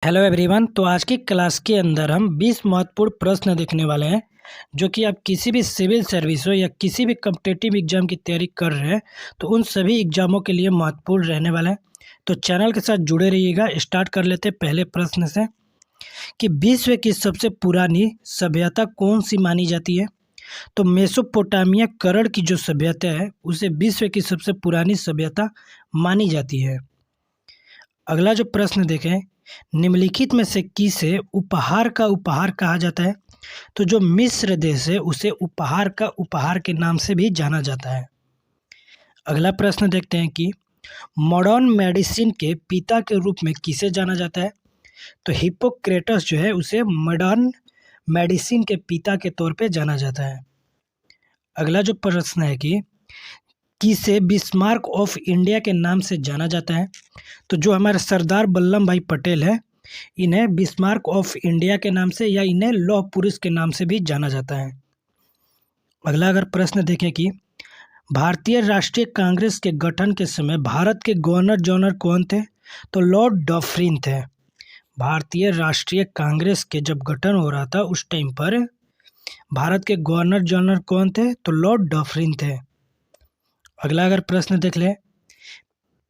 Hello everyone. तो आज की क्लास के अंदर हम 20 महत्वपूर्ण प्रश्न देखने वाले हैं जो कि आप किसी भी सिविल सर्विस हो या किसी भी कॉम्पिटिटिव एग्जाम की तैयारी कर रहे हैं तो उन सभी एग्जामों के लिए महत्वपूर्ण रहने वाले हैं। तो चैनल के साथ जुड़े रहिएगा। स्टार्ट कर लेते हैं पहले प्रश्न से कि विश्व की सबसे पुरानी सभ्यता कौन सी मानी जाती है। तो मेसोपोटामिया करण की जो सभ्यता है उसे विश्व की सबसे पुरानी सभ्यता मानी जाती है। अगला जो प्रश्न देखें, निम्नलिखित में से किसे उपहार का उपहार कहा जाता है। तो जो मिस्र देश है उसे उपहार का उपहार के नाम से भी जाना जाता है। अगला प्रश्न देखते हैं कि मॉडर्न मेडिसिन के पिता के रूप में किसे जाना जाता है। तो हिप्पोक्रेटस जो है उसे मॉडर्न मेडिसिन के पिता के तौर पे जाना जाता है। अगला जो प्रश्न है कि किसे बिस्मार्क ऑफ इंडिया के नाम से जाना जाता है। तो जो हमारे सरदार वल्लभ भाई पटेल है इन्हें बिस्मार्क ऑफ इंडिया के नाम से या इन्हें लौह पुरुष के नाम से भी जाना जाता है। अगला अगर प्रश्न देखें कि भारतीय राष्ट्रीय कांग्रेस के गठन के समय भारत के गवर्नर जनरल कौन थे। तो लॉर्ड डफरिन थे। भारतीय राष्ट्रीय कांग्रेस के जब गठन हो रहा था उस टाइम पर भारत के गवर्नर जनरल कौन थे। तो लॉर्ड डफरिन थे। अगला अगर प्रश्न देख लें,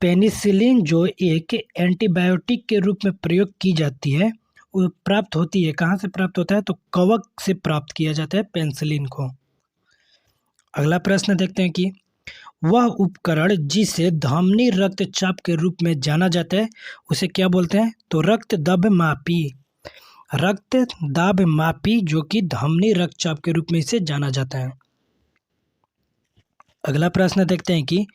पेनिसिलिन जो एक एंटीबायोटिक के रूप में प्रयोग की जाती है वो प्राप्त होती है, कहाँ से प्राप्त होता है। तो कवक से प्राप्त किया जाता है पेनिसिलिन को। अगला प्रश्न देखते हैं कि वह उपकरण जिसे धमनी रक्तचाप के रूप में जाना जाता है उसे क्या बोलते हैं। तो रक्त दाब मापी जो कि धमनी रक्तचाप के रूप में इसे जाना जाता है। अगला प्रश्न देखते हैं कि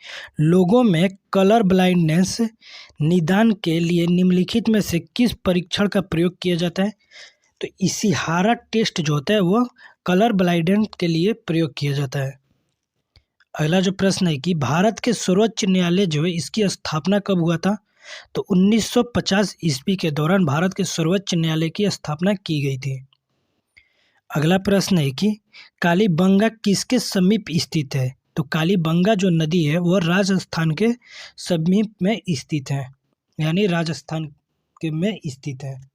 लोगों में कलर ब्लाइंडनेस निदान के लिए निम्नलिखित में से किस परीक्षण का प्रयोग किया जाता है। तो इशिहारा टेस्ट जो होता है वो कलर ब्लाइंडनेस के लिए प्रयोग किया जाता है। अगला जो प्रश्न है कि भारत के सर्वोच्च न्यायालय जो है इसकी स्थापना कब हुआ था। तो 1950 ईस्वी के दौरान भारत के सर्वोच्च न्यायालय की स्थापना की गई थी। अगला प्रश्न है कि कालीबंगा किसके समीप स्थित है। तो कालीबंगा जो नदी है वह राजस्थान के समीप में स्थित है, यानी राजस्थान के में स्थित है।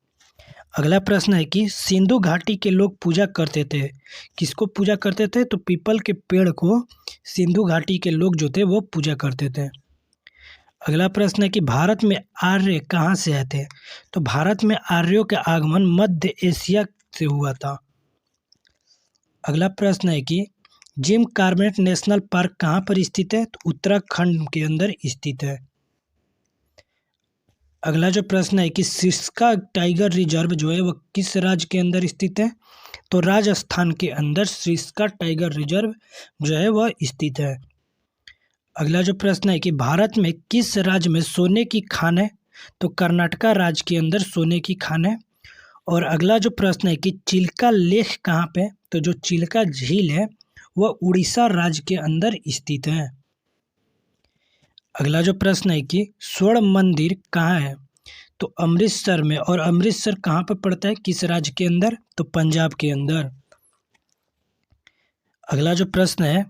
अगला प्रश्न है कि सिंधु घाटी के लोग पूजा करते थे, किसको पूजा करते थे। तो पीपल के पेड़ को सिंधु घाटी के लोग जो थे वो पूजा करते थे। अगला प्रश्न है कि भारत में आर्य कहाँ से आए थे। तो भारत में आर्यों के आगमन मध्य एशिया से हुआ था। अगला प्रश्न है कि जिम कॉर्बेट नेशनल पार्क कहाँ पर स्थित है। तो उत्तराखंड के अंदर स्थित है। अगला जो प्रश्न है कि सिस्का टाइगर रिजर्व जो है वह किस राज्य के अंदर स्थित है। तो राजस्थान के अंदर सिस्का टाइगर रिजर्व जो है वह स्थित है। अगला जो प्रश्न है कि भारत में किस राज्य में सोने की खान है। तो कर्नाटका राज्य के अंदर सोने की खान है। और अगला जो प्रश्न है कि चिल्का लेक कहाँ पे। तो जो चिल्का झील है वह उड़ीसा राज्य के अंदर स्थित है। अगला जो प्रश्न है कि स्वर्ण मंदिर कहाँ है। तो अमृतसर में। और अमृतसर कहाँ पर पड़ता है, किस राज्य के अंदर। तो पंजाब के अंदर। अगला जो प्रश्न है,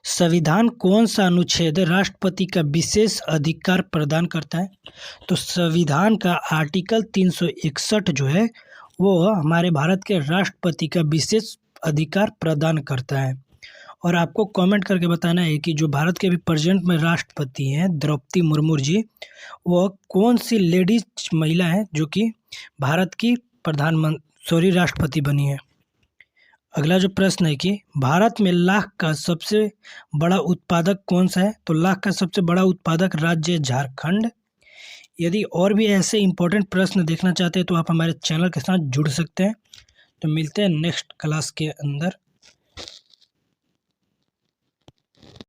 संविधान कौन सा अनुच्छेद राष्ट्रपति का विशेष अधिकार प्रदान करता है। तो संविधान का आर्टिकल 361 जो है वो हमारे भारत के राष्ट्रपति का विशेष अधिकार प्रदान करता है। और आपको कमेंट करके बताना है कि जो भारत के अभी प्रेजेंट में राष्ट्रपति हैं द्रौपदी मुर्मू जी, वह कौन सी लेडीज महिला है जो कि भारत की राष्ट्रपति बनी है। अगला जो प्रश्न है कि भारत में लाख का सबसे बड़ा उत्पादक कौन सा है। तो लाख का सबसे बड़ा उत्पादक राज्य है झारखंड। यदि और भी ऐसे इंपॉर्टेंट प्रश्न देखना चाहते हैं तो आप हमारे चैनल के साथ जुड़ सकते हैं। तो मिलते हैं नेक्स्ट क्लास के अंदर।